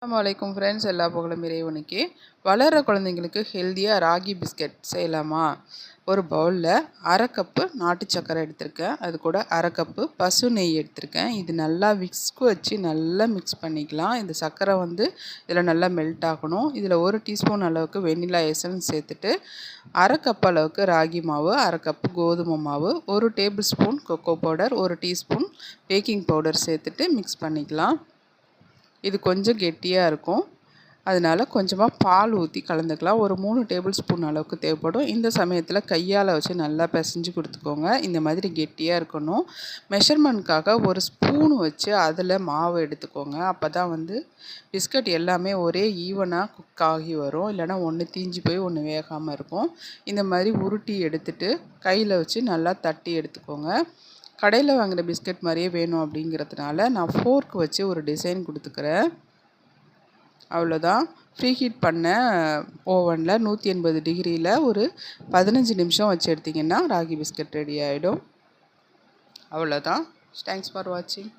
அஸ்ஸலாமு ஃப்ரெண்ட்ஸ், எல்லா புகழும் இறைவனுக்கே. வளர்கிற குழந்தைங்களுக்கு ஹெல்த்தியாக ராகி பிஸ்கட் செய்யலாமா? ஒரு பவுலில் அரை கப்பு நாட்டு சர்க்கரை எடுத்திருக்கேன். அது கூட அரை கப்பு பசு நெய் எடுத்திருக்கேன். இது நல்லா விஸ்க் வச்சு நல்லா மிக்ஸ் பண்ணிக்கலாம். இந்த சர்க்கரை இதில் நல்லா மெல்ட் ஆகணும். இதில் 1 டீஸ்பூன் அளவுக்கு வெண்ணிலா எசன்ஸ் சேர்த்துட்டு, அரை கப் அளவுக்கு ராகி மாவு, அரை கப்பு கோதுமை மாவு, 1 table spoon cocoa powder, 1 teaspoon baking powder சேர்த்துட்டு மிக்ஸ் பண்ணிக்கலாம். இது கொஞ்சம் கெட்டியாக இருக்கும். அதனால் கொஞ்சமாக பால் ஊற்றி கலந்துக்கலாம். ஒரு 3 டேபிள் ஸ்பூன் அளவுக்கு தேவைப்படும். இந்த சமயத்தில் கையால் வச்சு நல்லா பிசைஞ்சு கொடுத்துக்கோங்க. இந்த மாதிரி கெட்டியாக இருக்கணும். மெஷர்மெண்ட்காக ஒரு ஸ்பூன் வச்சு அதில் மாவு எடுத்துக்கோங்க. அப்போ தான் பிஸ்கட் எல்லாமே ஒரே ஈவனாக குக் ஆகி வரும். இல்லைனா ஒன்று தீஞ்சு போய் ஒன்று வேகாமல் இருக்கும். இந்த மாதிரி உருட்டி எடுத்துட்டு கையில் வச்சு நல்லா தட்டி எடுத்துக்கோங்க. கடையில் வாங்குகிற பிஸ்கட் மாதிரியே வேணும் அப்படிங்கிறதுனால நான் ஃபோர்க் வச்சு ஒரு டிசைன் கொடுத்துக்கிறேன். அவ்வளோதான். ப்ரீ ஹீட் பண்ண ஓவனில் 180 டிகிரியில் ஒரு 15 நிமிஷம் வச்சு எடுத்திங்கன்னா ராகி பிஸ்கட் ரெடி ஆகிடும். அவ்வளோதான். தேங்க்ஸ் ஃபார் வாட்சிங்.